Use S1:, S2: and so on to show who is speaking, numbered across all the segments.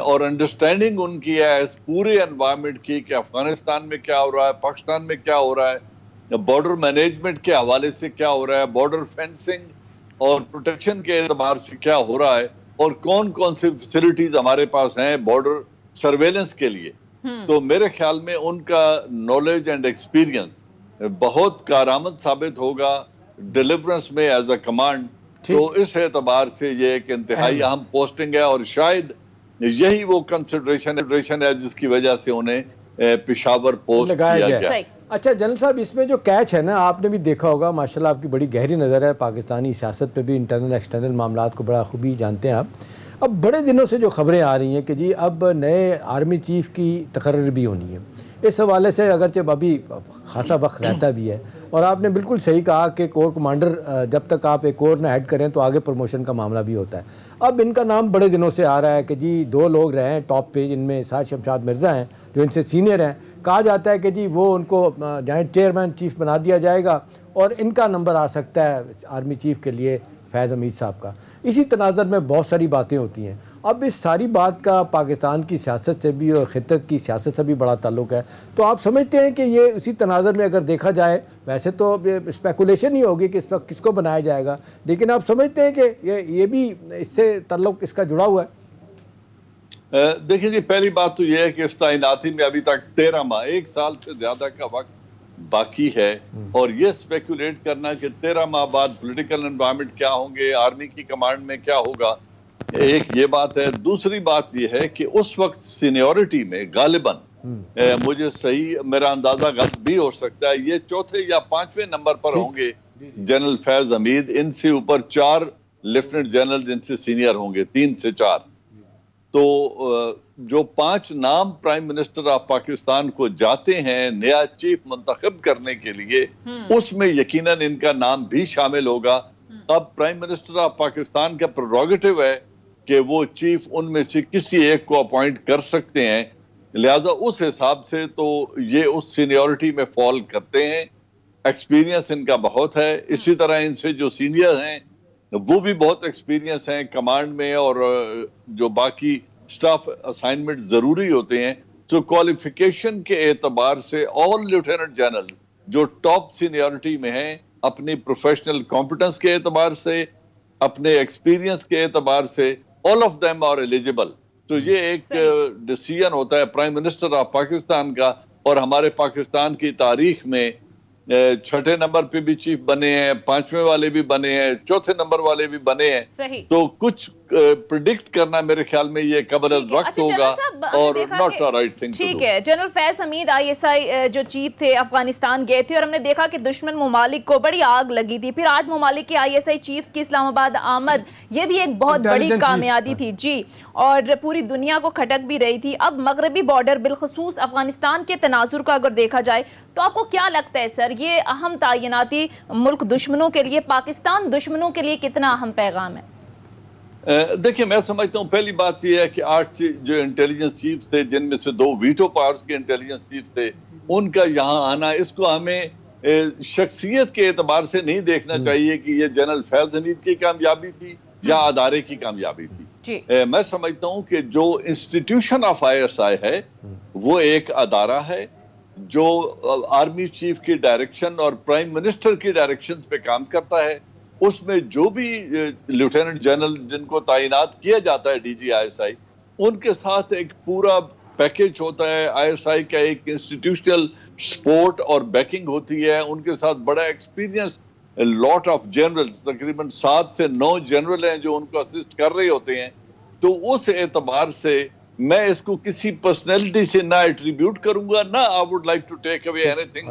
S1: اور انڈرسٹینڈنگ ان کی ہے اس پورے انوائرمنٹ کی کہ افغانستان میں کیا ہو رہا ہے، پاکستان میں کیا ہو رہا ہے، بارڈر مینجمنٹ کے حوالے سے کیا ہو رہا ہے، بارڈر فینسنگ اور پروٹیکشن کے اعتبار سے کیا ہو رہا ہے، اور کون کون سی فیسلٹیز ہمارے پاس ہیں بارڈر سرویلنس کے لیے. تو میرے خیال میں ان کا نالج اینڈ ایکسپیرینس بہت کارآمد ثابت ہوگا ڈیلیورنس میں ایز اے کمانڈ. تو اس اعتبار سے یہ ایک انتہائی اہم پوسٹنگ ہے، اور شاید یہی وہ کنسیڈریشن ہے جس کی وجہ سے انہیں پشاور پوسٹ کیا گیا.
S2: اچھا جنرل صاحب، اس میں جو کیچ ہے نا، آپ نے بھی دیکھا ہوگا، ماشاءاللہ آپ کی بڑی گہری نظر ہے پاکستانی سیاست پہ بھی، انٹرنل ایکسٹرنل معاملات کو بڑا خوبی جانتے ہیں آپ. اب بڑے دنوں سے جو خبریں آ رہی ہیں کہ جی اب نئے آرمی چیف کی تقرر بھی ہونی ہے. اس حوالے سے اگرچہ ابھی خاصا وقت رہتا بھی ہے، اور آپ نے بالکل صحیح کہا کہ کور کمانڈر جب تک آپ ایک کور نہ ہیڈ کریں تو آگے پروموشن کا معاملہ بھی ہوتا ہے. اب ان کا نام بڑے دنوں سے آ رہا ہے کہ جی 2 لوگ رہے ہیں ٹاپ پہ، جن میں سعد شمشاد مرزا ہیں جو ان سے سینئر ہیں. کہا جاتا ہے کہ جی وہ ان کو جوائنٹ چیئرمین چیف بنا دیا جائے گا، اور ان کا نمبر آ سکتا ہے آرمی چیف کے لیے فیض حمید صاحب کا. اسی تناظر میں بہت ساری باتیں ہوتی ہیں. اب اس ساری بات کا پاکستان کی سیاست سے بھی اور خطت کی سیاست سے بھی بڑا تعلق ہے. تو آپ سمجھتے ہیں کہ یہ اسی تناظر میں اگر دیکھا جائے، ویسے تو اسپیکولیشن ہی ہوگی کہ اس وقت کس کو بنایا جائے گا، لیکن آپ سمجھتے ہیں کہ یہ بھی اس سے تعلق اس کا جڑا ہوا ہے؟
S1: دیکھیں جی، پہلی بات تو یہ ہے کہ اس تعیناتی میں ابھی تک 13 ماہ، 1 سال سے زیادہ کا وقت باقی ہے، اور یہ اسپیکولیٹ کرنا کہ 13 ماہ بعد پولیٹیکل انوائرمنٹ کیا ہوں گے، آرمی کی کمانڈ میں کیا ہوگا، ایک یہ بات ہے. دوسری بات یہ ہے کہ اس وقت سینیورٹی میں غالباً مجھے صحیح میرا اندازہ غلط بھی ہو سکتا ہے، یہ 4تھے یا 5ویں نمبر پر ہوں گے جنرل فیض حمید. ان سے اوپر 4 لیفٹنٹ جنرل جن سے سینئر ہوں گے، 3 سے 4. تو جو 5 نام پرائم منسٹر آف پاکستان کو جاتے ہیں نیا چیف منتخب کرنے کے لیے، اس میں یقیناً ان کا نام بھی شامل ہوگا. اب پرائم منسٹر آف پاکستان کا پریروگیٹو ہے کہ وہ چیف ان میں سے کسی ایک کو اپوائنٹ کر سکتے ہیں، لہذا اس حساب سے تو یہ اس سینیورٹی میں فال کرتے ہیں. ایکسپیرینس ان کا بہت ہے. اسی طرح ان سے جو سینئر ہیں وہ بھی بہت ایکسپیرینس ہیں کمانڈ میں، اور جو باقی سٹاف اسائنمنٹ ضروری ہوتے ہیں. تو کوالیفیکیشن کے اعتبار سے آل لیفٹیننٹ جنرل جو ٹاپ سینیورٹی میں ہیں، اپنی پروفیشنل کمپٹنس کے اعتبار سے، اپنے ایکسپیرینس کے اعتبار سے، all of them are eligible. تو یہ ایک ڈیسیژن ہوتا ہے پرائم منسٹر آف پاکستان کا. اور ہمارے پاکستان کی تاریخ میں 6 نمبر پہ بھی چیف بنے ہیں، 5ویں والے بھی بنے ہیں، 4تھے نمبر والے بھی بنے ہیں. تو کچھ پریڈکٹ کرنا میرے خیال میں یہ قبل از وقت ہوگا اور ناٹ اے رائٹ تھنگ.
S3: ٹھیک ہے. جنرل فیض حمید ISI جو چیف تھے افغانستان گئے تھے، اور ہم نے دیکھا کہ دشمن ممالک کو بڑی آگ لگی تھی. پھر 8 ممالک کے ISI چیفز کی اسلام آباد آمد، یہ بھی ایک بہت بڑی کامیابی تھی جی، اور پوری دنیا کو کھٹک بھی رہی تھی. اب مغربی بارڈر بالخصوص افغانستان کے تناظر کا اگر دیکھا جائے تو آپ کو کیا لگتا ہے سر، یہ اہم تعیناتی ملک دشمنوں کے لیے، پاکستان دشمنوں کے لیے کتنا اہم پیغام ہے؟
S1: دیکھیں، میں سمجھتا ہوں پہلی بات یہ ہے کہ 8 جو انٹیلیجنس چیفز تھے، جن میں سے 2 ویٹو پاورز کے انٹیلیجنس چیف تھے، ان کا یہاں آنا، اس کو ہمیں شخصیت کے اعتبار سے نہیں دیکھنا چاہیے کہ یہ جنرل فیض حمید کی کامیابی تھی یا ادارے کی کامیابی تھی. میں سمجھتا ہوں کہ جو انسٹیٹیوشن آف ISI ہے وہ ایک ادارہ ہے جو آرمی چیف کی ڈائریکشن اور پرائم منسٹر کی ڈائریکشن پہ کام کرتا ہے. اس میں جو بھی لیفٹیننٹ جنرل جن کو تعینات کیا جاتا ہے DG ISI، ان کے ساتھ ایک پورا پیکج ہوتا ہے. ISI کا ایک انسٹیٹیوشنل سپورٹ اور بیکنگ ہوتی ہے. ان کے ساتھ بڑا ایکسپیرینس لاٹ آف جنرل، تقریباً 7 سے 9 جنرل ہیں جو ان کو اسسٹ کر رہے ہوتے ہیں. تو اس اعتبار سے میں اس کو کسی پرسنالٹی سے نہ ایٹریبیوٹ کروں گا، نہ I would like to take away anything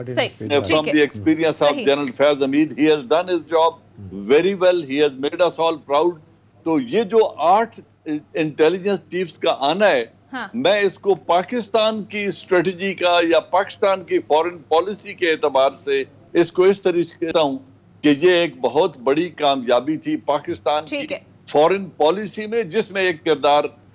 S1: from the experience of General Faiz Hameed. He has done his job very well. He has made us all proud. تو یہ جو 8 انٹیلیجنس چیفز کا آنا ہے، میں اس کو پاکستان کی اسٹریٹجی کا یا پاکستان کی فورن پالیسی کے اعتبار سے اس کو اس طریقے سے کہتا ہوں کہ یہ ایک بہت بڑی کامیابی تھی پاکستان کی فورن پالیسی میں، جس میں ایک کردار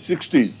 S1: 60s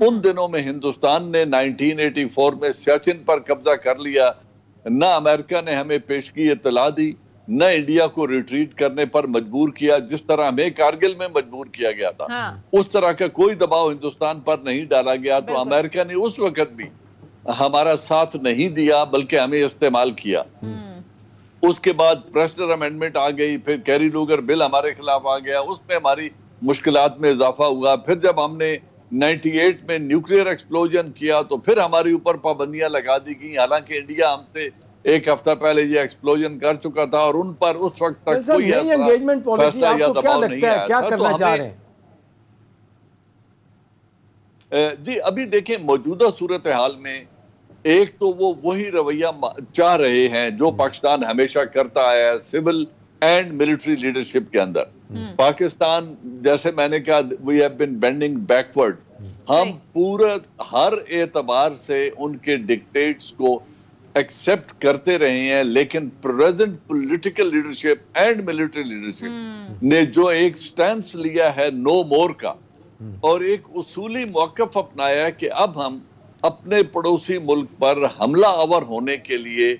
S1: ان دنوں میں ہندوستان نے 1984 میں سیاچن پر قبضہ کر لیا، نہ امریکہ نے ہمیں پیشگی اطلاع دی، نہ انڈیا کو ریٹریٹ کرنے پر مجبور کیا جس طرح ہمیں کارگل میں مجبور کیا گیا تھا، اس طرح کا کوئی دباؤ ہندوستان پر نہیں ڈالا گیا۔ تو امریکہ نے اس وقت بھی ہمارا ساتھ نہیں دیا بلکہ ہمیں استعمال کیا۔ اس کے بعد پریسٹر امینڈمنٹ آ گئی، پھر کیری لوگر بل ہمارے خلاف آ گیا، اس میں ہماری مشکلات میں اضافہ ہوا۔ پھر جب ہم نے 98 میں نیوکلیئر ایکسپلوژن کیا تو پھر ہمارے اوپر پابندیاں لگا دی گئیں، حالانکہ انڈیا ہم سے ایک ہفتہ پہلے یہ ایکسپلوژن کر چکا تھا اور ان پر اس وقت تک کوئی
S2: انگیجمنٹ پالیسی آپ کو کیا لگتا ہے کیا کرنا چاہ رہے ہیں؟
S1: جی ابھی دیکھیں موجودہ صورتحال میں ایک تو وہ وہی رویہ چاہ رہے ہیں جو پاکستان ہمیشہ کرتا ہے سول اینڈ ملٹری لیڈرشپ کے اندر۔ پاکستان جیسے میں نے کہا we have been bending backward، ہم پورا ہر اعتبار سے ان کے ڈکٹیٹس کو ایکسپٹ کرتے رہے ہیں، لیکن present political leadership and military leadership نے جو ایک سٹینس لیا ہے نو مور کا اور ایک اصولی موقف اپنایا ہے کہ اب ہم اپنے پڑوسی ملک پر حملہ آور ہونے کے لیے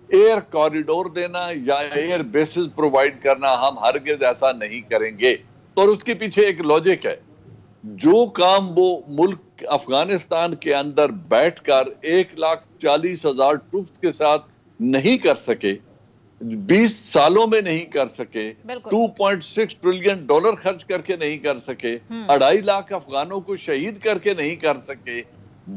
S1: ایئر کوریڈور دینا یا ایئر بیسز پرووائڈ کرنا ہم ہرگز ایسا نہیں کریں گے۔ اور اس کے پیچھے ایک لاجک ہے، جو کام وہ ملک افغانستان کے اندر بیٹھ کر 1,40,000 ٹروپس کے ساتھ نہیں کر سکے، 20 سالوں میں نہیں کر سکے، 2.6 ٹریلین ڈالر خرچ کر کے نہیں کر سکے، 2.5 لاکھ افغانوں کو شہید کر کے نہیں کر سکے،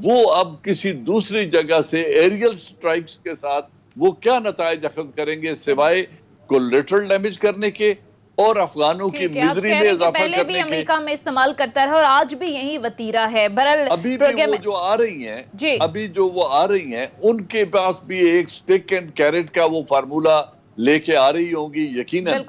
S1: وہ اب کسی دوسری جگہ سے ایریل سٹرائکس کے ساتھ وہ کیا نتائج اخذ کریں گے سوائے کولیٹرل ڈیمیج کرنے کے اور افغانوں کی میزری میں اضافہ کرنے کے۔
S3: پہلے بھی امریکہ میں استعمال کرتا رہا اور آج بھی یہی وطیرہ ہے۔
S1: ابھی بھی وہ جو آ رہی ہیں ابھی جو وہ آ رہی ہیں ان کے پاس بھی ایک سٹک اینڈ کیرٹ کا وہ فارمولا لے کے آ رہی ہوں گی یقیناً۔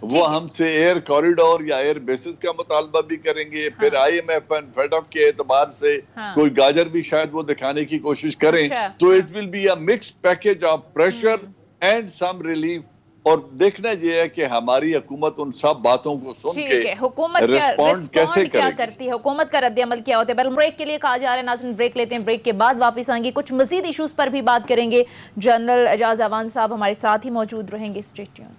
S1: وہ ہم سے ایئر کوریڈور یا ایئر بیسز کا مطالبہ بھی کریں گے، پھر I M F and FATF کے اعتبار سے کوئی گاجر بھی شاید وہ دکھانے کی کوشش کریں۔ تو it will be a mixed package of pressure and some relief. اور دیکھنا یہ ہے کہ ہماری حکومت ان سب باتوں کو سن کے
S3: حکومت کیا کرتی ہے، حکومت کا رد عمل کیا ہوتا ہے۔ بل بریک کے لیے کہا جا رہا ہے، ناظرین بریک لیتے ہیں، بریک کے بعد واپس آئیں گے، کچھ مزید ایشوز پر بھی بات کریں گے۔ جنرل اعجاز اعوان صاحب ہمارے ساتھ ہی موجود رہیں گے، اسٹے ٹیون۔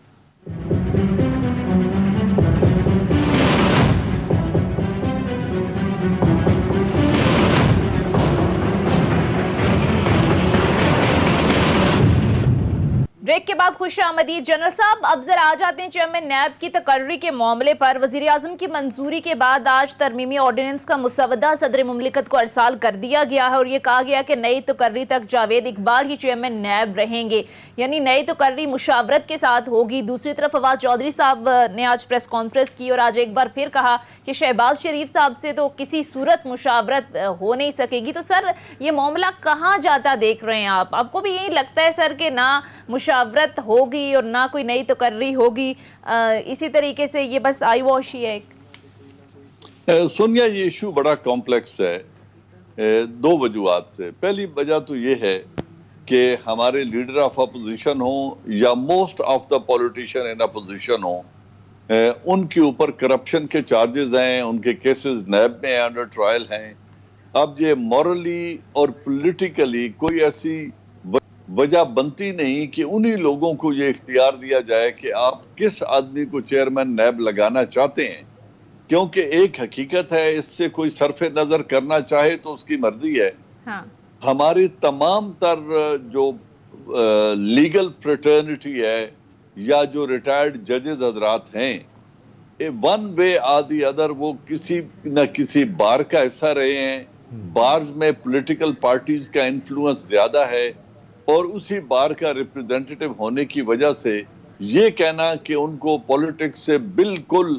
S3: بریک کے بعد خوش آمدید جنرل صاحب، اب ذرا آ جاتے ہیں چیئرمین نیب کی تقرری کے معاملے پر۔ وزیر اعظم کی منظوری کے بعد آج ترمیمی آرڈیننس کا مسودہ صدر مملکت کو ارسال کر دیا گیا ہے اور یہ کہا گیا کہ نئی تقرری تک جاوید اقبال ہی چیئرمین نیب رہیں گے، یعنی نئی تقرری مشاورت کے ساتھ ہوگی۔ دوسری طرف فواد چودھری صاحب نے آج پریس کانفرنس کی اور آج ایک بار پھر کہا کہ شہباز شریف صاحب سے تو کسی صورت مشاورت ہو نہیں سکے گی۔ تو سر یہ معاملہ کہاں جاتا دیکھ رہے ہیں آپ کو بھی یہی لگتا ہے سر کہ نہ مشاورت ہوگی اور نہ کوئی نئی تقرری ہوگی، اسی طریقے سے یہ بس آئی واش ہی ہے؟
S1: سونیا یہ ایشو بڑا کمپلیکس ہے دو وجوہات سے۔ پہلی وجہ تو یہ ہے کہ ہمارے لیڈر آف اپوزیشن ہوں یا most of the politician in opposition ہوں، ان کے اوپر کرپشن کے چارجز ہیں، ان کے کیسز نیب میں انڈر ٹرائل ہیں۔ اب یہ مورلی اور پولیٹیکلی کوئی ایسی وجہ بنتی نہیں کہ انہی لوگوں کو یہ اختیار دیا جائے کہ آپ کس آدمی کو چیئرمین نیب لگانا چاہتے ہیں، کیونکہ ایک حقیقت ہے اس سے کوئی صرف نظر کرنا چاہے تو اس کی مرضی ہے۔ ہماری تمام تر جو لیگل فریٹرنیٹی ہے یا جو ریٹائرڈ ججز حضرات ہیں، one way or the other وہ کسی نہ کسی بار کا حصہ رہے ہیں۔ بارز میں پولیٹیکل پارٹیز کا انفلوئنس زیادہ ہے اور اسی بار کا ریپریزنٹیٹو ہونے کی وجہ سے یہ کہنا کہ ان کو پولیٹکس سے بالکل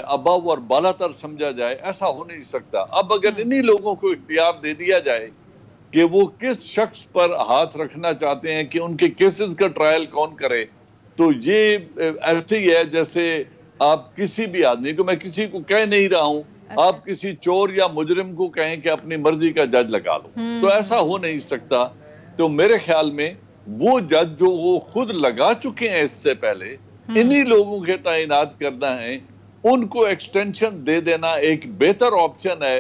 S1: ابو اور بالا تر سمجھا جائے، ایسا ہو نہیں سکتا۔ اب اگر انہی لوگوں کو اختیار دے دیا جائے کہ وہ کس شخص پر ہاتھ رکھنا چاہتے ہیں کہ ان کے کیسز کا ٹرائل کون کرے، تو یہ ایسے ہی ہے جیسے آپ کسی بھی آدمی کو، میں کسی کو کہہ نہیں رہا ہوں، آپ کسی چور یا مجرم کو کہیں کہ اپنی مرضی کا جج لگا لو، تو ایسا ہو نہیں سکتا۔ تو میرے خیال میں وہ جج جو وہ خود لگا چکے ہیں اس سے پہلے، انہی لوگوں کے تعینات کرنا ہے، ان کو ایکسٹینشن دے دینا ایک بہتر آپشن ہے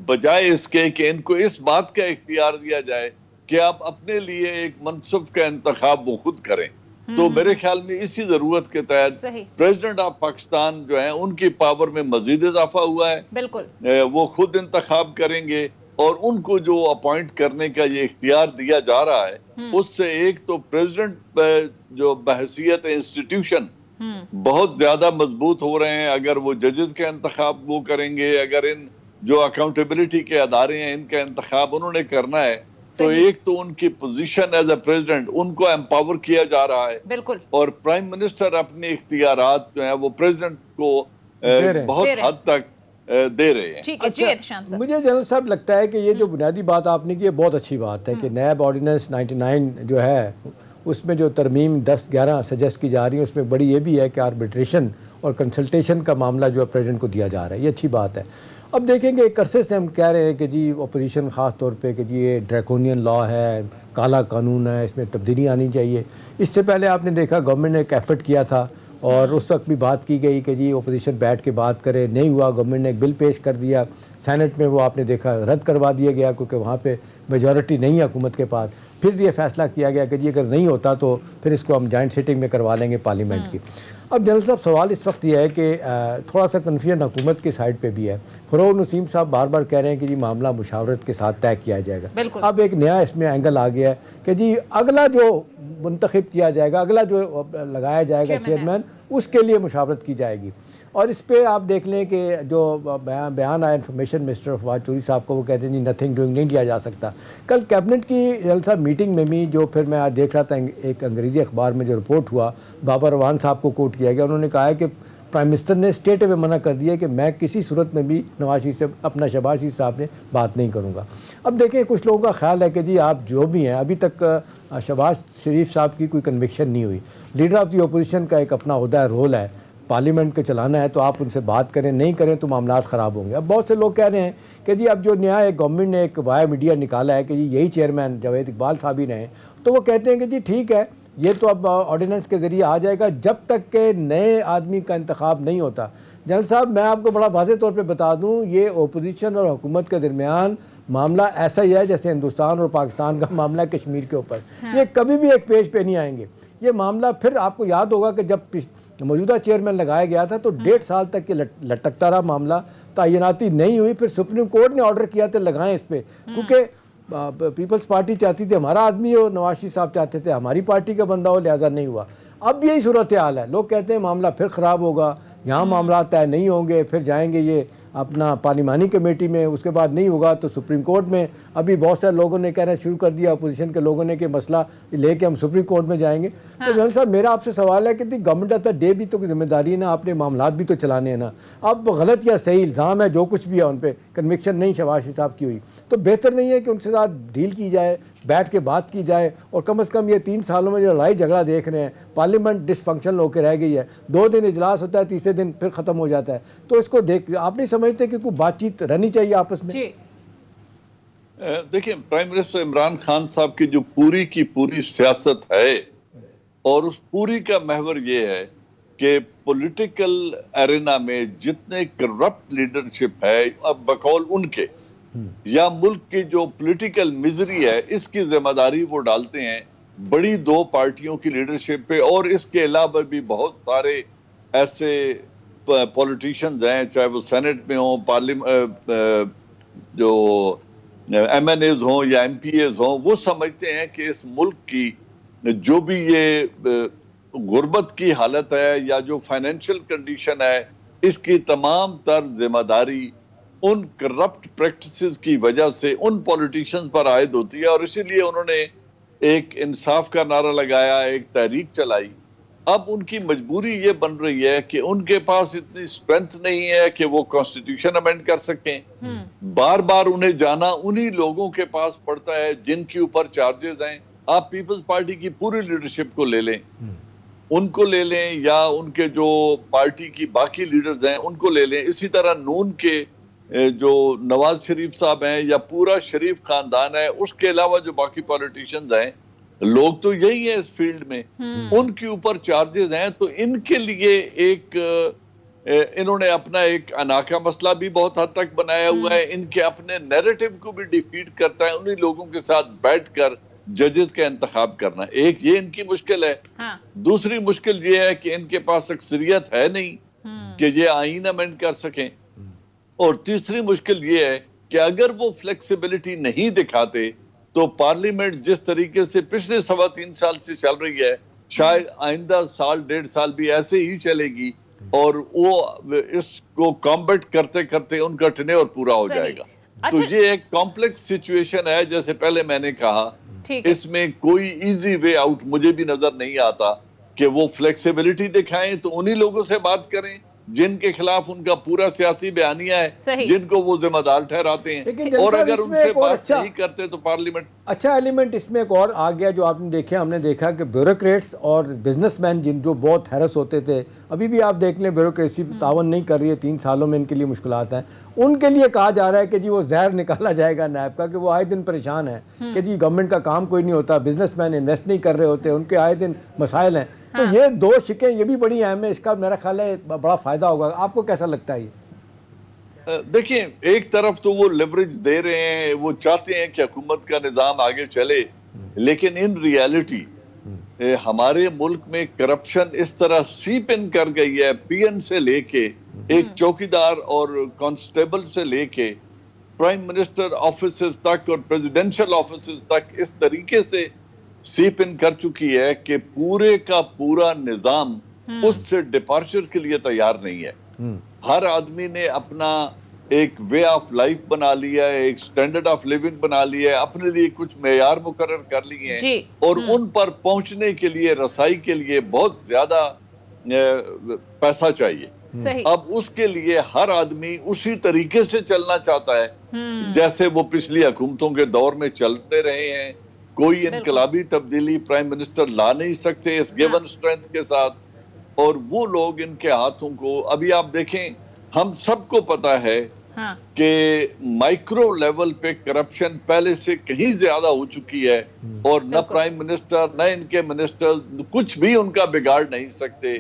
S1: بجائے اس کے کہ ان کو اس بات کا اختیار دیا جائے کہ آپ اپنے لیے ایک منصب کا انتخاب وہ خود کریں. تو میرے خیال میں اسی ضرورت کے تحت پریزیڈنٹ آف پاکستان جو ہیں ان کی پاور میں مزید اضافہ ہوا ہے.
S3: بالکل
S1: وہ خود انتخاب کریں گے اور ان کو جو اپوائنٹ کرنے کا یہ اختیار دیا جا رہا ہے اس سے ایک تو پریزیڈنٹ جو بحیثیت انسٹیٹیوشن بہت زیادہ مضبوط ہو رہے ہیں. اگر وہ ججز کا انتخاب وہ کریں گے, اگر ان جو اکاؤنٹیبلٹی کے ادارے ہیں ان کا انتخاب انہوں نے کرنا ہے, تو ایک تو ان کی پوزیشن ایز اے پریزیڈنٹ ان کو امپاور کیا جا رہا ہے.
S3: بالکل.
S1: اور پرائم منسٹر اپنے اختیارات جو ہیں وہ پریزیڈنٹ کو بہت حد تک دے رہے ہیں.
S2: اچھا, مجھے جنرل صاحب لگتا ہے کہ یہ جو بنیادی بات آپ نے کی ہے بہت اچھی بات ہے کہ نیب آرڈیننس 99 جو ہے اس میں جو ترمیم 10-11 سجیسٹ کی جا رہی ہے اس میں بڑی یہ بھی ہے کہ آربیٹریشن اور کنسلٹیشن کا معاملہ جو ہے پریزیڈنٹ کو دیا جا رہا ہے, یہ اچھی بات ہے. اب دیکھیں گے ایک عرصے سے ہم کہہ رہے ہیں کہ جی اپوزیشن خاص طور پہ کہ جی یہ ڈریکونین لا ہے, کالا قانون ہے, اس میں تبدیلی آنی چاہیے. اس سے پہلے آپ نے دیکھا گورنمنٹ نے ایک ایفرٹ کیا تھا اور اس وقت بھی بات کی گئی کہ جی اپوزیشن بیٹھ کے بات کرے, نہیں ہوا. گورنمنٹ نے ایک بل پیش کر دیا سینٹ میں, وہ آپ نے دیکھا رد کروا دیا گیا کیونکہ وہاں پہ میجورٹی نہیں ہے حکومت کے پاس. پھر یہ فیصلہ کیا گیا کہ جی اگر نہیں ہوتا تو پھر اس کو ہم جوائنٹ سیٹنگ میں کروا لیں گے پارلیمنٹ کی. اب جنرل صاحب سوال اس وقت یہ ہے کہ تھوڑا سا کنفیوژن حکومت کی سائڈ پہ بھی ہے. فروغ نسیم صاحب بار بار کہہ رہے ہیں کہ جی معاملہ مشاورت کے ساتھ طے کیا جائے گا. اب ایک نیا اس میں اینگل آ گیا ہے کہ جی اگلا جو منتخب کیا جائے گا, اگلا جو لگایا جائے گا چیئرمین, اس کے لیے مشاورت کی جائے گی. اور اس پہ آپ دیکھ لیں کہ جو بیان آیا انفارمیشن منسٹر فواد چودھری صاحب کو, وہ کہتے ہیں جی نتھنگ ڈوئنگ نہیں لیا جا سکتا. کل کیبنٹ کی جنرل صاحب میٹنگ میں بھی جو پھر میں آج دیکھ رہا تھا ایک انگریزی اخبار میں جو رپورٹ ہوا, بابر روان صاحب کو کوٹ کیا گیا, انہوں نے کہا ہے کہ پرائم منسٹر نے اسٹیٹ میں منع کر دیا کہ میں کسی صورت میں بھی نواز شریف سے اپنا شہباز شریف صاحب نے بات نہیں کروں گا. اب دیکھیں کچھ لوگوں کا خیال ہے کہ جی آپ جو بھی ہیں ابھی تک شہباز شریف صاحب کی کوئی کنوکشن نہیں ہوئی. لیڈر آف دی اپوزیشن کا ایک اپنا عہدہ رول ہے, پارلیمنٹ کے چلانا ہے, تو آپ ان سے بات کریں, نہیں کریں تو معاملات خراب ہوں گے. اب بہت سے لوگ کہہ رہے ہیں کہ جی اب جو نیا ایک گورنمنٹ نے ایک وائر میڈیا نکالا ہے کہ جی یہی چیئرمین جاوید اقبال صاحب ہی رہے, تو وہ کہتے ہیں کہ جی ٹھیک ہے یہ تو اب آرڈیننس کے ذریعے آ جائے گا جب تک کہ نئے آدمی کا انتخاب نہیں ہوتا. جنرل صاحب میں آپ کو بڑا واضح طور پہ بتا دوں, یہ اپوزیشن اور حکومت کے درمیان معاملہ ایسا ہی ہے جیسے ہندوستان اور پاکستان کا معاملہ کشمیر کے اوپر. یہ کبھی بھی ایک پیج پہ نہیں آئیں گے. یہ معاملہ پھر آپ کو یاد ہوگا کہ جب موجودہ چیئرمین لگایا گیا تھا تو 1.5 سال تک یہ لٹکتا رہا معاملہ, تعیناتی نہیں ہوئی. پھر سپریم کورٹ نے آرڈر کیا تھا لگائیں اس پہ, کیونکہ پیپلز پارٹی چاہتی تھی ہمارا آدمی ہو, نواز شریف صاحب چاہتے تھے ہماری پارٹی کا بندہ ہو, لہٰذا نہیں ہوا. اب یہی صورتحال ہے. لوگ کہتے ہیں معاملہ پھر خراب ہوگا, یہاں معاملات طے نہیں ہوں گے, پھر جائیں گے یہ اپنا پارلیمانی کمیٹی میں, اس کے بعد نہیں ہوگا تو سپریم کورٹ میں. ابھی بہت سارے لوگوں نے کہنا شروع کر دیا اپوزیشن کے لوگوں نے کہ مسئلہ لے کے ہم سپریم کورٹ میں جائیں گے. تو جنرل صاحب میرا آپ سے سوال ہے کہ گورنمنٹ آف دا ڈے بھی تو ذمہ داری ہے نا, آپ نے معاملات بھی تو چلانے ہیں نا. اب غلط یا صحیح الزام ہے جو کچھ بھی ہے ان پہ کنوکشن نہیں شہباز شریف صاحب کی ہوئی, تو بہتر نہیں ہے کہ ان سے ساتھ ڈیل کی جائے, بیٹھ کے بات کی جائے, اور کم از کم یہ 3 سالوں میں جو لڑائی جھگڑا دیکھ رہے ہیں, پارلیمنٹ ڈس فنکشن ہو کے رہ گئی ہے, 2 دن اجلاس ہوتا ہے, تیسرے دن پھر ختم ہو جاتا ہے. تو اس کو دیکھ آپ نہیں سمجھتے کہ کوئی بات چیت رہنی چاہیے آپس میں؟
S1: دیکھیں پرائم منسٹر عمران خان صاحب کی جو پوری کی پوری سیاست ہے, اور اس پوری کا محور یہ ہے کہ پولیٹیکل ایرینا میں جتنے کرپٹ لیڈرشپ ہے اب بقول ان کے یا ملک کی جو پولیٹیکل مزری ہے, اس کی ذمہ داری وہ ڈالتے ہیں بڑی 2 پارٹیوں کی لیڈرشپ پہ. اور اس کے علاوہ بھی بہت سارے ایسے پولیٹیشینز ہیں, چاہے وہ سینٹ میں ہوں, جو ایم این ایز ہوں یا ایم پی ایز ہوں, وہ سمجھتے ہیں کہ اس ملک کی جو بھی یہ غربت کی حالت ہے یا جو فائنینشیل کنڈیشن ہے, اس کی تمام تر ذمہ داری ان کرپٹ پریکٹسز کی وجہ سے ان پولیٹیشنز پر عائد ہوتی ہے. اور اسی لیے انہوں نے ایک انصاف کا نعرہ لگایا, ایک تحریک چلائی. اب ان کی مجبوری یہ بن رہی ہے کہ ان کے پاس اتنی اسٹرینتھ نہیں ہے کہ وہ کانسٹیٹیوشن امینڈ کر سکیں. بار بار انہیں جانا انہی لوگوں کے پاس پڑتا ہے جن کے اوپر چارجز ہیں. آپ پیپلز پارٹی کی پوری لیڈرشپ کو لے لیں, ان کو لے لیں, یا ان کے جو پارٹی کی باقی لیڈرز ہیں ان کو لے لیں. اسی طرح نون کے جو نواز شریف صاحب ہیں یا پورا شریف خاندان ہے, اس کے علاوہ جو باقی پولیٹیشنز ہیں, لوگ تو یہی ہیں اس فیلڈ میں, ان کے اوپر چارجز ہیں. تو ان کے لیے ایک انہوں نے اپنا ایک اناکہ مسئلہ بھی بہت حد تک بنایا ہوا ہے، ان کے اپنے نیریٹو کو بھی ڈیفیٹ کرتا ہے انہی لوگوں کے ساتھ بیٹھ کر ججز کا انتخاب کرنا. ایک یہ ان کی مشکل ہے. دوسری مشکل یہ ہے کہ ان کے پاس اکثریت ہے نہیں کہ یہ آئین امینڈ کر سکیں. اور تیسری مشکل یہ ہے کہ اگر وہ فلیکسیبلٹی نہیں دکھاتے تو پارلیمنٹ جس طریقے سے پچھلے 3.25 سال سے چل رہی ہے شاید آئندہ سال 1.5 سال بھی ایسے ہی چلے گی، اور وہ اس کو کامبیٹ کرتے کرتے ان کا ٹینیور پورا ہو جائے گا. تو یہ ایک کمپلیکس سچویشن ہے. جیسے پہلے میں نے کہا اس میں کوئی ایزی وے آؤٹ مجھے بھی نظر نہیں آتا کہ وہ فلیکسیبلٹی دکھائیں تو انہی لوگوں سے بات کریں جن کے خلاف ان کا پورا سیاسی بیانیہ ہے، جن کو وہ ذمہ دار ٹھہراتے ہیں، اور اگر ان سے بات نہیں کرتے تو پارلیمنٹ.
S2: اچھا ایلیمنٹ اس میں ایک اور آ گیا جو آپ نے دیکھا، ہم نے دیکھا کہ بیوروکریٹس اور بزنس مین جن جو بہت ہیرس ہوتے تھے، ابھی بھی آپ دیکھ لیں بیوروکریسی تعاون نہیں کر رہی ہے، 3 سالوں میں ان کے لیے مشکلات ہیں. ان کے لیے کہا جا رہا ہے کہ جی وہ زہر نکالا جائے گا نیب کا، کہ وہ آئے دن پریشان ہیں کہ جی گورنمنٹ کا کام کوئی نہیں ہوتا، بزنس مین انویسٹ نہیں کر رہے ہوتے، ان کے آئے دن مسائل ہیں. تو یہ 2 شکیں یہ بھی بڑی اہم ہیں. اس کا میرا خیال ہے بڑا فائدہ ہوگا. آپ کو کیسا لگتا ہے یہ؟
S1: دیکھیں، ایک طرف تو وہ لیوریج دے رہے ہیں، وہ چاہتے ہیں کہ حکومت کا نظام آگے چلے، لیکن ان ریالٹی ہمارے ملک میں کرپشن اس طرح سیپ ان کر گئی ہے، پی این سے لے کے ایک چوکیدار اور کانسٹیبل سے لے کے پرائم منسٹر آفیسز تک اور پریزیڈنشل آفیسز تک اس طریقے سے سیپ ان کر چکی ہے کہ پورے کا پورا نظام اس سے ڈپارچر کے لیے تیار نہیں ہے. ہر آدمی نے اپنا ایک وے آف لائف بنا لیا ہے، ایک سٹینڈرڈ آف لیونگ بنا لیا ہے، اپنے لیے کچھ معیار مقرر کر لیے ہیں، اور ان پر پہنچنے کے لیے رسائی کے لیے بہت زیادہ پیسہ چاہیے. اب اس کے لیے ہر آدمی اسی طریقے سے چلنا چاہتا ہے جیسے وہ پچھلی حکومتوں کے دور میں چلتے رہے ہیں. کوئی انقلابی تبدیلی پرائم منسٹر لا نہیں سکتے اس گیون اسٹرینتھ کے ساتھ، اور وہ لوگ ان کے ہاتھوں کو ابھی آپ دیکھیں، ہم سب کو پتا ہے کہ مائکرو لیول پہ کرپشن پہلے سے کہیں زیادہ ہو چکی ہے، اور نہ پرائم منسٹر نہ ان کے منسٹر کچھ بھی ان کا بگاڑ نہیں سکتے.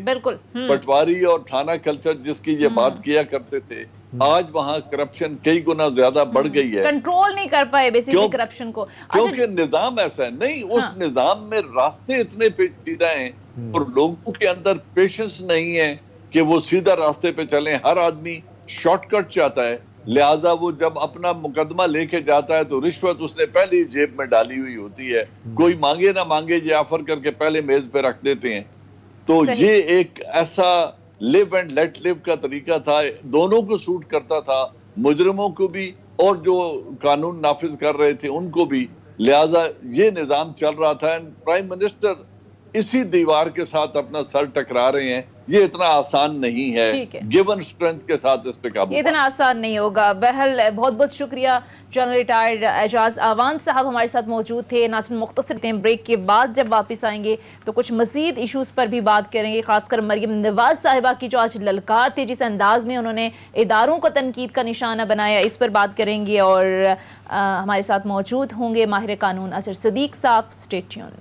S1: پٹواری اور تھانہ کلچر جس کی یہ بات کیا کرتے تھے، آج وہاں کرپشن کئی گنا زیادہ بڑھ گئی ہے.
S3: کنٹرول نہیں کر پائے بیسیکلی کرپشن کو،
S1: کیونکہ نظام ایسا ہے نہیں. اس نظام میں راستے اتنے پیچیدہ ہیں اور لوگوں کے اندر پیشنس نہیں ہے کہ وہ سیدھا راستے پہ چلیں. ہر آدمی شارٹ کٹ چاہتا ہے، لہذا وہ جب اپنا مقدمہ لے کے جاتا ہے تو رشوت اس نے پہلی جیب میں ڈالی ہوئی ہوتی ہے. کوئی مانگے نہ مانگے یہ آفر کر کے پہلے میز پہ رکھ دیتے ہیں. تو یہ ایک ایسا لیو اینڈ لیٹ لیو کا طریقہ تھا، دونوں کو سوٹ کرتا تھا، مجرموں کو بھی اور جو قانون نافذ کر رہے تھے ان کو بھی. لہذا یہ نظام چل رہا تھا. پرائم منسٹر اسی دیوار کے ساتھ اپنا سر ٹکرا رہے ہیں. یہ اتنا آسان نہیں ہے گیون اسٹرینتھ کے ساتھ اس پہ قابو.
S3: اتنا آسان نہیں ہوگا. بہرحال بہت بہت شکریہ جنرل ریٹائرڈ اعجاز آوان صاحب ہمارے ساتھ موجود تھے. ناظرین مختصر بریک کے بعد جب واپس آئیں گے تو کچھ مزید ایشوز پر بھی بات کریں گے، خاص کر مریم نواز صاحبہ کی جو آج للکار تھی، جس انداز میں انہوں نے اداروں کو تنقید کا نشانہ بنایا، اس پر بات کریں گے. اور ہمارے ساتھ موجود ہوں گے ماہر قانون اظہر صدیق صاحب. Stay tune.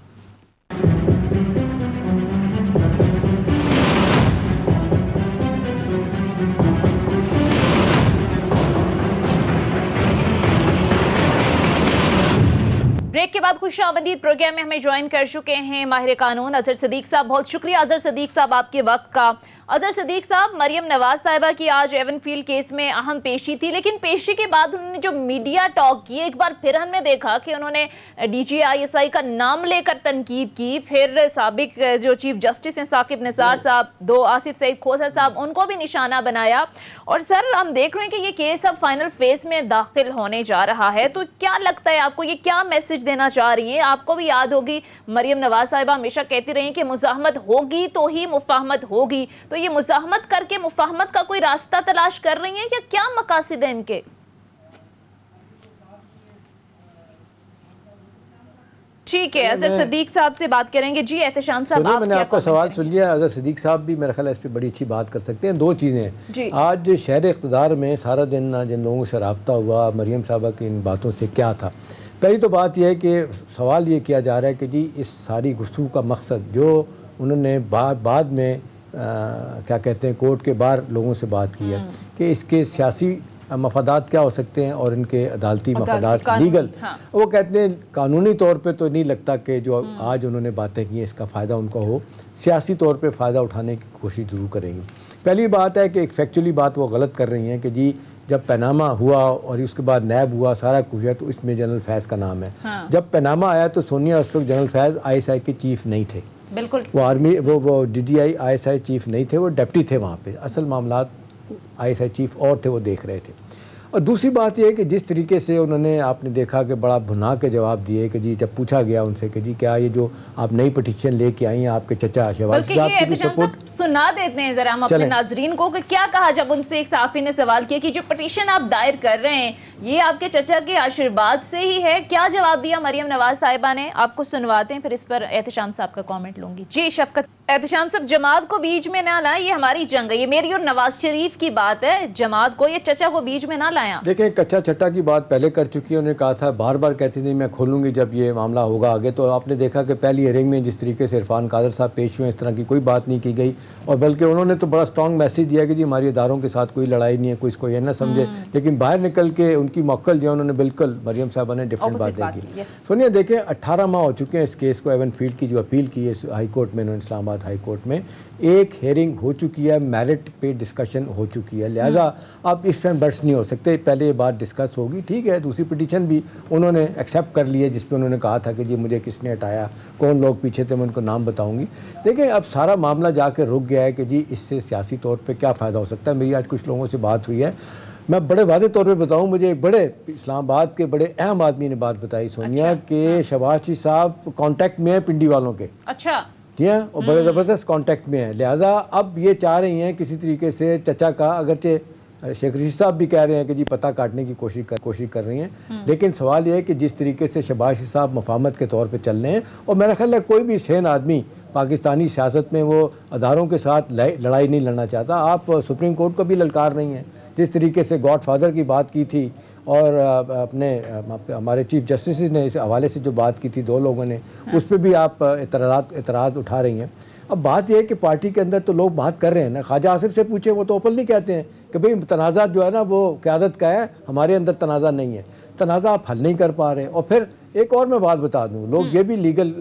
S3: بریک کے بعد خوش آمدید پروگرام میں ہمیں جوائن کر چکے ہیں ماہر قانون اظہر صدیق صاحب. بہت شکریہ اظہر صدیق صاحب آپ کے وقت کا. اظہر صدیق صاحب، مریم نواز صاحبہ کی آج ایون فیلڈ کیس میں اہم پیشی تھی، لیکن پیشی کے بعد انہوں نے جو میڈیا ٹاک کی، ایک بار پھر ہم نے دیکھا کہ انہوں نے D G I S I کا نام لے کر تنقید کی. پھر سابق جو چیف جسٹس ہیں ثاقب نثار صاحب، 2 آصف سعید کھوسر صاحب، ان کو بھی نشانہ بنایا. اور سر ہم دیکھ رہے ہیں کہ یہ کیس اب فائنل فیز میں داخل ہونے جا رہا ہے. تو کیا لگتا ہے آپ کو، یہ کیا میسج دینا چاہ رہی ہیں؟ آپ کو بھی یاد ہوگی مریم نواز صاحبہ ہمیشہ کہتی رہی کہ مزاحمت ہوگی تو ہی مفاہمت ہوگی. تو یہ مزاحمت کر کے مفاہمت کا کوئی راستہ تلاش کر رہی ہیں یا کیا مقاصد ہیں ان کے؟ ٹھیک ہے، اظہر صدیق صاحب سے بات کریں گے. جی احتشام صاحب،
S2: میں نے آپ کا سوال سن لیا. اظہر صدیق صاحب بھی میرا خیال ہے اس پہ بڑی اچھی بات کر سکتے ہیں. 2 چیزیں ہیں. آج شہر اقتدار میں سارا دن جن لوگوں سے رابطہ ہوا مریم صاحبہ کی ان باتوں سے کیا تھا. پہلی تو بات یہ ہے کہ سوال یہ کیا جا رہا ہے کہ جی اس ساری گفتگو کا مقصد جو انہوں نے بعد میں کیا کہتے ہیں کورٹ کے باہر لوگوں سے بات کی ہے کہ اس کے سیاسی مفادات کیا ہو سکتے ہیں اور ان کے عدالتی مفادات لیگل، وہ کہتے ہیں قانونی طور پہ تو نہیں لگتا کہ جو آج انہوں نے باتیں کی ہیں اس کا فائدہ ان کو ہو، سیاسی طور پہ فائدہ اٹھانے کی کوشش ضرور کریں گی۔ پہلی بات ہے کہ ایک فیکچولی بات وہ غلط کر رہی ہیں کہ جی جب پیناما ہوا اور اس کے بعد نیب ہوا سارا کچھ ہے تو اس میں جنرل فیض کا نام ہے۔ جب پیناما آیا تو سونیا اس وقت جنرل فیض ISI کے چیف نہیں تھے،
S3: بالکل
S2: وہ آرمی وہ DGI ISI چیف نہیں تھے، وہ ڈپٹی تھے وہاں پہ، اصل معاملات ISI چیف اور تھے، وہ دیکھ رہے تھے۔ اور دوسری بات یہ ہے کہ جس طریقے سے انہوں نے آپ نے دیکھا کہ بڑا بھنا کے جواب دیے کہ جی جب پوچھا گیا ان سے کہ جی کیا یہ جو آپ نئی پٹیشن لے کے آئی ہیں آپ کے چچا شہباز صاحب کی بھی سپورٹ،
S3: سنا دیتے ہیں ذرا ہم اپنے ناظرین کو کہ کیا کہا جب ان سے ایک صحافی نے سوال کیا کہ جو پٹیشن آپ دائر کر رہے ہیں یہ آپ کے چچا کے آشیرواد سے ہی ہے، کیا جواب دیا مریم نواز صاحبہ نے؟ آپ کو سنواتے ہیں، پھر اس پر احتشام صاحب کا کامنٹ لوں گی۔ جی شفقت۔ احتشام صاحب، جماعت کو بیچ میں نہ لائیں، یہ ہماری جنگ ہے، یہ میری اور نواز شریف کی بات ہے، جماعت کو، یہ چچا کو بیچ میں نہ لائیں۔
S2: دیکھیں کچا چٹا کی بات پہلے کر چکی ہے، انہوں نے کہا تھا بار بار کہتی تھی میں کھولوں گی جب یہ معاملہ ہوگا آگے، تو آپ نے دیکھا کہ پہلی ہیئرنگ میں جس طریقے سے عرفان قادر صاحب پیش ہوئے اس طرح کی کوئی بات نہیں کی گئی، اور بلکہ انہوں نے تو بڑا اسٹرانگ میسیج دیا کہ جی ہماری اداروں کے ساتھ کوئی لڑائی نہیں ہے، کوئی اس کو یہ نہ سمجھے، لیکن باہر نکل کے ان کی موکل جو ہے انہوں نے بالکل مریم صاحبہ نے ڈفرینٹ باتیں کی۔ سونیا دیکھیں 18 ماہ ہو چکے ہیں اس کیس کو، ایون فیلڈ کی جو اپیل کی ہے ہائی کورٹ میں، انہوں نے اسلام آباد ہائی کورٹ میں ایک ہیئرنگ ہو چکی ہے، میرٹ پہ ڈسکشن ہو چکی ہے، لہٰذا آپ اس ٹائم بٹس نہیں ہو سکتے، پہلے یہ بات ڈسکس ہوگی، ٹھیک ہے۔ دوسری پٹیشن بھی انہوں نے ایکسیپٹ کر لی ہے جس پہ انہوں نے کہا تھا کہ جی مجھے کس نے ہٹایا، کون لوگ پیچھے تھے، میں ان کو نام بتاؤں گی۔ دیکھیں اب سارا معاملہ جا کے رک گیا ہے کہ جی اس سے سیاسی طور پہ کیا فائدہ ہو سکتا ہے۔ میری آج کچھ لوگوں سے بات ہوئی ہے، میں بڑے واضح طور پہ بتاؤں، مجھے ایک بڑے اسلام آباد کے بڑے اہم آدمی نے بات بتائی سونیا کہ شہباز شریف صاحب کانٹیکٹ میں ہیں پنڈی والوں کے،
S3: اچھا
S2: جی ہاں، اور بڑے زبردست کانٹیکٹ میں ہیں، لہٰذا اب یہ چاہ رہی ہیں کسی طریقے سے چچا کا، اگرچہ شیخ رشید صاحب بھی کہہ رہے ہیں کہ جی پتہ کاٹنے کی کوشش کر رہی ہیں، لیکن سوال یہ ہے کہ جس طریقے سے شہباز شریف صاحب مفاہمت کے طور پہ چل رہے ہیں، اور میرا خیال ہے کوئی بھی سین آدمی پاکستانی سیاست میں وہ اداروں کے ساتھ لڑائی نہیں لڑنا چاہتا۔ آپ سپریم کورٹ کو بھی للکار رہی ہیں، جس طریقے سے گاڈ فادر کی بات کی تھی اور اپنے ہمارے چیف جسٹسز نے اس حوالے سے جو بات کی تھی دو لوگوں نے، اس پہ بھی آپ اعتراض اٹھا رہی ہیں۔ اب بات یہ ہے کہ پارٹی کے اندر تو لوگ بات کر رہے ہیں نا، خواجہ آصف سے پوچھیں وہ تو اوپن نہیں کہتے ہیں کہ بھئی تنازعات جو ہے نا وہ قیادت کا ہے، ہمارے اندر تنازع نہیں ہے، تنازع آپ حل نہیں کر پا رہے۔ اور پھر ایک اور میں بات بتا دوں، لوگ یہ بھی لیگل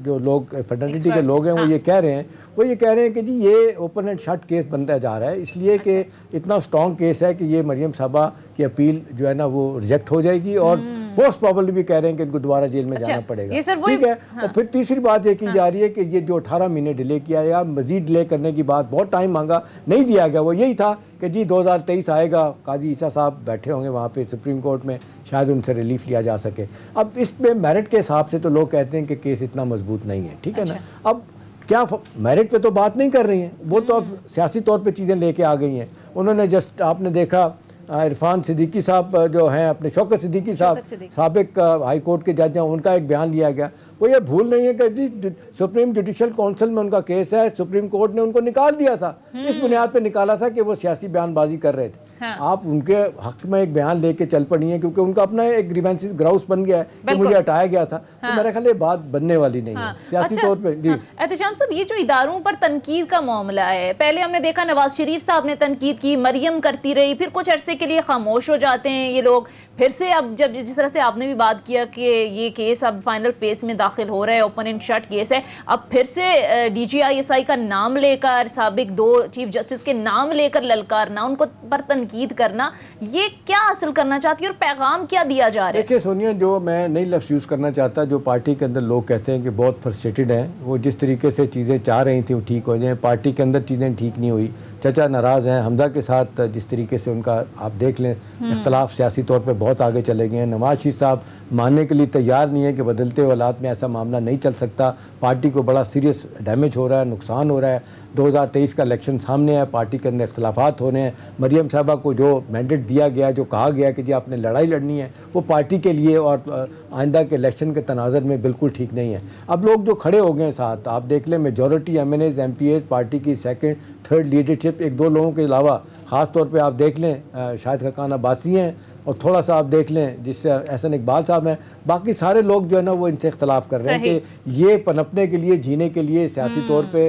S2: جو لوگ فیڈرلٹی کے لوگ ہیں وہ یہ کہہ رہے ہیں کہ جی یہ اوپن اینڈ شٹ کیس بنتا جا رہا ہے، اس لیے کہ اتنا اسٹرانگ کیس ہے کہ یہ مریم صاحبہ کی اپیل جو ہے نا وہ ریجیکٹ ہو جائے گی، اور موسٹ پرابلی بھی کہہ رہے ہیں کہ ان کو دوبارہ جیل میں جانا پڑے گا، ٹھیک ہے۔ اور پھر تیسری بات یہ کی جا رہی ہے کہ یہ جو 18 مہینے ڈیلے کیا یا مزید ڈیلے کرنے کی بات، بہت ٹائم مانگا نہیں دیا گیا، وہ یہی تھا کہ جی 2023 آئے گا، قاضی عیسیٰ صاحب بیٹھے ہوں گے وہاں پہ سپریم کورٹ میں، شاید ان سے ریلیف لیا جا سکے۔ اب اس میں میرٹ کے حساب سے تو لوگ کہتے ہیں کہ کیس اتنا مضبوط نہیں ہے، ٹھیک ہے نا۔ اب کیا میرٹ پہ تو بات نہیں کر رہی ہیں، وہ تو اب سیاسی طور پہ چیزیں لے کے آ گئی ہیں۔ انہوں نے جسٹ آپ نے دیکھا عرفان صدیقی صاحب جو ہیں اپنے شوکت صدیقی صاحب سابق ہائی کورٹ کے جج ہیں، ان کا ایک بیان لیا گیا، وہ یہ بھول نہیں ہے کہ جی سپریم جوڈیشل کونسل میں ان کا کیس ہے، سپریم کورٹ نے ان کو نکال دیا تھا، اس بنیاد پہ نکالا تھا کہ وہ سیاسی بیان بازی کر رہے تھے۔ آپ ان کے حق میں ایک بیان لے کے چل پڑی ہیں کیونکہ ان کا اپنا ایک گریوینسز گراؤس بن گیا ہے کہ مجھے ہٹایا گیا تھا، تو میرا خیال یہ بات بننے والی نہیں ہے سیاسی طور پہ۔ جی
S3: احتشام صاحب، یہ جو اداروں پر تنقید کا معاملہ ہے، پہلے ہم نے دیکھا نواز شریف صاحب نے تنقید کی، مریم کرتی رہی، پھر کچھ عرصے کے لیے خاموش ہو جاتے ہیں یہ لوگ، پھر سے اب جب جس طرح سے آپ نے بھی بات کیا کہ یہ کیس اب فائنل فیس میں داخل ہو رہا ہے، اوپن اینڈ شٹ کیس ہے، اب پھر سے DGI کا نام لے کر، سابق 2 چیف جسٹس کے نام لے کر للکارنا، ان کو پر تنقید کرنا، یہ کیا حاصل کرنا چاہتی ہے اور پیغام کیا دیا جا رہا ہے؟
S2: دیکھیں سونیا، جو میں نئی لفظ یوز کرنا چاہتا، جو پارٹی کے اندر لوگ کہتے ہیں کہ بہت فرسٹریٹڈ ہیں، وہ جس طریقے سے چیزیں چاہ رہی تھیں وہ ٹھیک ہو جائیں، پارٹی کے اندر چیزیں ٹھیک نہیں ہوئی، چچا ناراض ہیں، حمزہ کے ساتھ جس طریقے سے ان کا آپ دیکھ لیں اختلاف سیاسی طور پہ بہت آگے چلے گئے ہیں، نواز شریف صاحب ماننے کے لیے تیار نہیں ہے کہ بدلتے حالات میں ایسا معاملہ نہیں چل سکتا، پارٹی کو بڑا سیریس ڈیمیج ہو رہا ہے، نقصان ہو رہا ہے، 2023 کا الیکشن سامنے ہے، پارٹی کے اندر اختلافات ہو رہے ہیں، مریم صاحبہ کو جو مینڈیٹ دیا گیا، جو کہا گیا کہ جی آپ نے لڑائی لڑنی ہے، وہ پارٹی کے لیے اور آئندہ کے الیکشن کے تناظر میں بالکل ٹھیک نہیں ہے۔ اب لوگ جو کھڑے ہو گئے ہیں ساتھ، آپ دیکھ لیں میجورٹی MNAs MPAs پارٹی کی سیکنڈ تھرڈ لیڈرشپ، 1-2 لوگوں کے علاوہ خاص طور پہ آپ دیکھ لیں شاہد خاقان عباسی ہیں، اور تھوڑا سا آپ دیکھ لیں جس سے احسن اقبال صاحب ہیں، باقی سارے لوگ جو ہے نا وہ ان سے اختلاف کر رہے ہیں کہ یہ پنپنے کے لیے، جینے کے لیے، سیاسی طور پہ